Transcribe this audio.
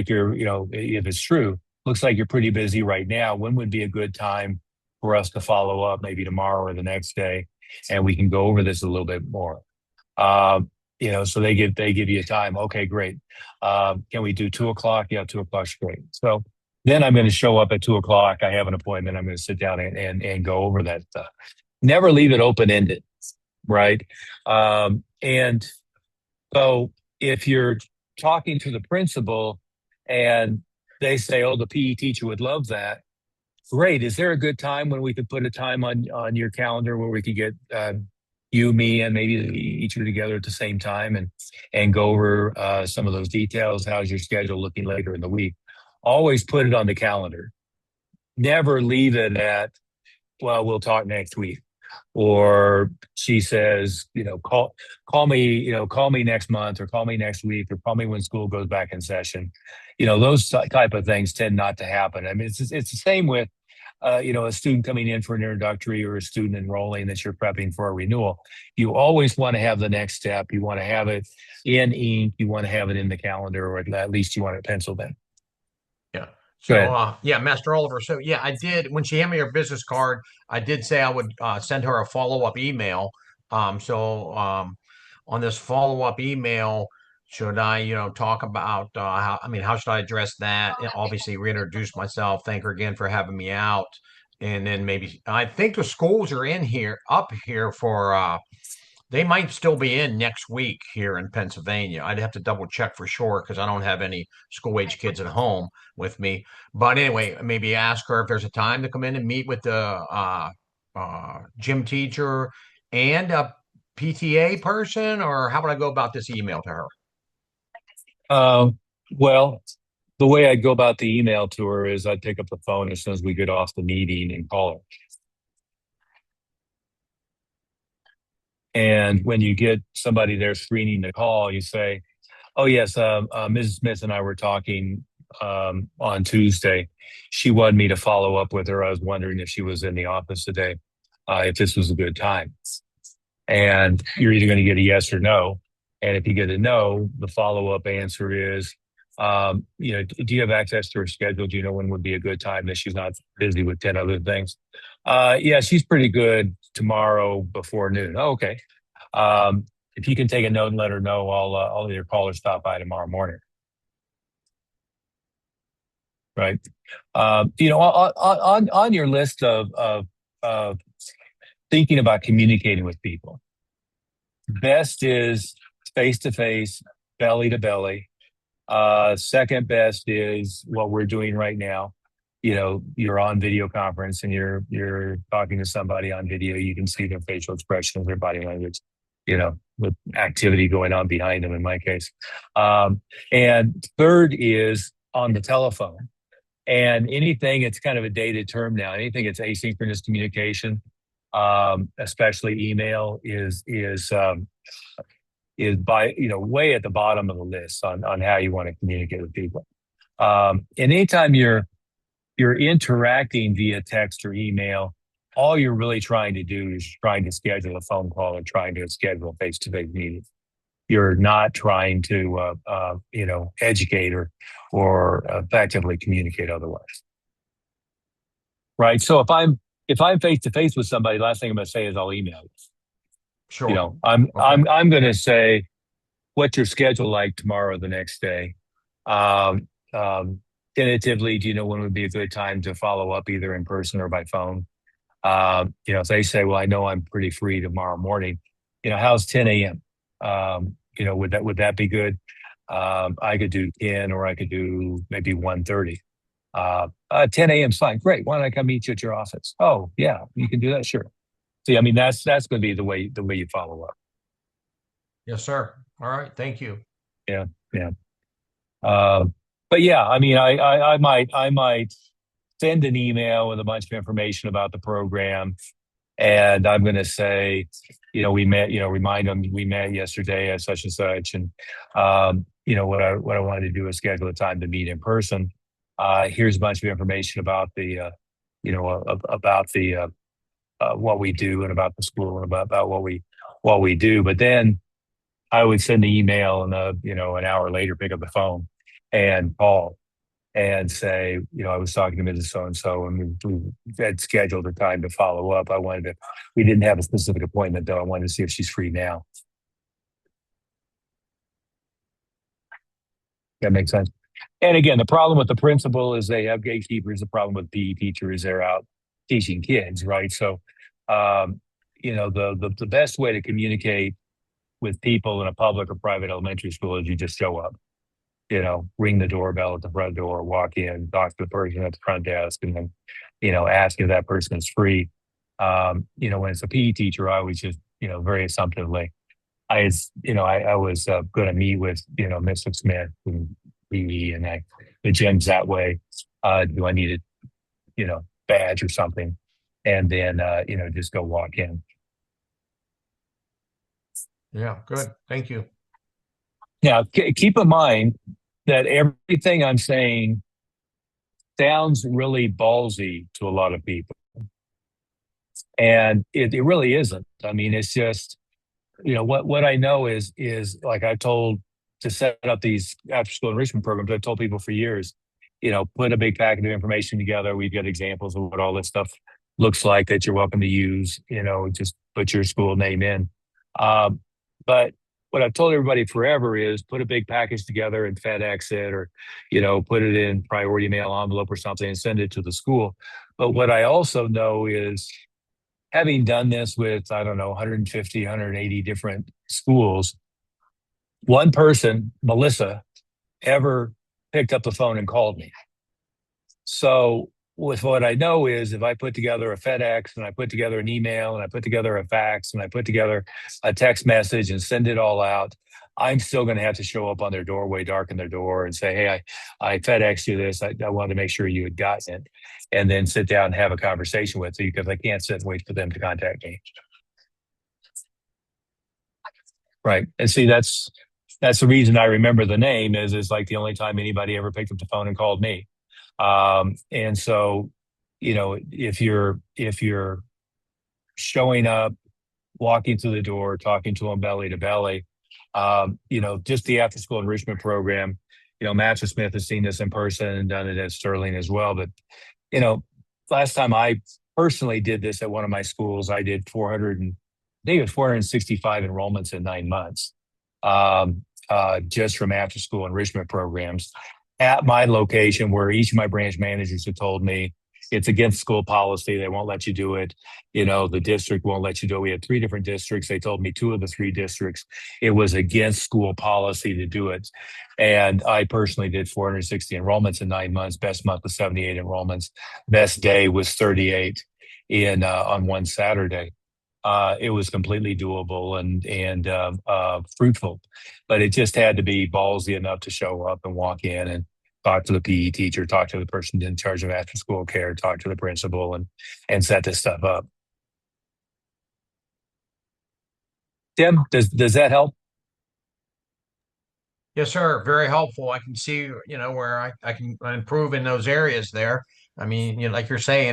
if it's true, looks like you're pretty busy right now. When would be a good time for us to follow up, maybe tomorrow or the next day, and we can go over this a little bit more. So they give you a time. Okay, great. Can we do 2 o'clock? Yeah, 2 o'clock's great. So then I'm going to show up at 2 o'clock. I have an appointment. I'm going to sit down and go over that stuff. Never leave it open ended, right? And so if you're talking to the principal and they say, "Oh, the PE teacher would love that," great. Is there a good time when we could put a time on your calendar where we could get you, me, and maybe each of you together at the same time and go over some of those details? How's your schedule looking later in the week? Always put it on the calendar. Never leave it at, well, we'll talk next week. Or she says, call me next month, or call me next week, or call me when school goes back in session. Those type of things tend not to happen. I mean, it's the same with a student coming in for an introductory, or a student enrolling that you're prepping for a renewal. You always want to have the next step. You want to have it in ink. You want to have it in the calendar, or at least you want it penciled in. Yeah. Go So, ahead. yeah, Master Oliver. So, yeah, I did. When she handed me her business card, I did say I would send her a follow-up email. On this follow-up email, should I, talk about how should I address that? And obviously, reintroduce myself, thank her again for having me out, and then maybe I think the schools are up here for they might still be in next week here in Pennsylvania. I'd have to double check for sure because I don't have any school age kids at home with me. But anyway, maybe ask her if there's a time to come in and meet with the gym teacher and a PTA person, or how would I go about this email to her? Well, the way I'd go about the email to her is I'd pick up the phone as soon as we get off the meeting and call her. And when you get somebody there screening the call, you say, "Oh yes, Mrs. Smith and I were talking on Tuesday. She wanted me to follow up with her. I was wondering if she was in the office today, if this was a good time." And you're either going to get a yes or no. And if you get a no, the follow up answer is, do you have access to her schedule? Do you know when would be a good time that she's not busy with 10 other things? Yeah, she's pretty good tomorrow before noon. Oh, okay. If you can take a note and let her know, I'll either call or stop by tomorrow morning. Right. On your list of thinking about communicating with people, best is face to face, belly to belly. Second best is what we're doing right now. You're on video conference and you're talking to somebody on video. You can see their facial expressions, their body language, with activity going on behind them in my case. And third is on the telephone. And anything, it's kind of a dated term now. Anything it's asynchronous communication, especially email, is by way at the bottom of the list on how you want to communicate with people. And anytime you're interacting via text or email, all you're really trying to do is trying to schedule a phone call or trying to schedule a face-to-face meeting. You're not trying to educate or effectively communicate otherwise. Right. So if I'm face to face with somebody, last thing I'm going to say is I'll email you. Sure. I'm going to say, what's your schedule like tomorrow or the next day? Tentatively, do you know when would be a good time to follow up, either in person or by phone? If they say, well, I know I'm pretty free tomorrow morning, how's 10 a.m.? Would that be good? I could do 10, or I could do maybe 1:30. 10 a.m. is fine. Great. Why don't I come meet you at your office? Oh, yeah, you can do that. Sure. See, I mean, that's going to be the way you follow up. Yes, sir. All right. Thank you. Yeah, yeah. Uh, but yeah, I mean, I might send an email with a bunch of information about the program, and I'm going to say, we met. Remind them we met yesterday at such and such, and what I wanted to do is schedule a time to meet in person. Here's a bunch of information about the what we do, and about the school, and about what we do. But then I would send the email, and an hour later pick up the phone and call and say, I was talking to Mrs. So and so, and we had scheduled a time to follow up. We didn't have a specific appointment though. I wanted to see if she's free now. That makes sense. And again, the problem with the principal is they have gatekeepers. The problem with PE teacher is they're out teaching kids, right? So, um, the best way to communicate with people in a public or private elementary school is you just show up. Ring the doorbell at the front door, walk in, talk to the person at the front desk, and then, ask if that person is free. When it's a PE teacher, I always just, very assumptively, I was going to meet with, Mr. Smith and PE, and the gym's that way. Do I need a, badge or something? And then, just go walk in. Yeah, good. Thank you. Now, keep in mind that everything I'm saying sounds really ballsy to a lot of people. And it really isn't. I mean, it's just, what I know is like I told to set up these after school enrichment programs. I've told people for years, put a big packet of information together. We've got examples of what all this stuff looks like that you're welcome to use. Just put your school name in. But what I've told everybody forever is put a big package together and FedEx it, or put it in priority mail envelope or something and send it to the school. But what I also know is, having done this with, I don't know, 150, 180 different schools, one person, Melissa, ever picked up the phone and called me. So with what I know is, if I put together a FedEx and I put together an email and I put together a fax and I put together a text message and send it all out, I'm still going to have to show up on their doorway, darken their door, and say, "Hey, I FedExed you this. I wanted to make sure you had gotten it," and then sit down and have a conversation with you, because I can't sit and wait for them to contact me. Right. And see, that's the reason I remember the name is like the only time anybody ever picked up the phone and called me. And so, if you're showing up, walking through the door, talking to them belly to belly, just the after school enrichment program, Master Smith has seen this in person and done it at Sterling as well. But, you know, last time I personally did this at one of my schools, I did 400 and I think it was 465 enrollments in 9 months, just from after school enrichment programs at my location, where each of my branch managers have told me it's against school policy. They won't let you do it. The district won't let you do it. We had three different districts. They told me two of the three districts, it was against school policy to do it. And I personally did 460 enrollments in 9 months. Best month was 78 enrollments. Best day was 38 on one Saturday. It was completely doable and fruitful, but it just had to be ballsy enough to show up and walk in and talk to the PE teacher, talk to the person in charge of after school care, talk to the principal, and set this stuff up. Tim, does that help? Yes, sir. Very helpful. I can see, where I can improve in those areas there. I mean, like you're saying,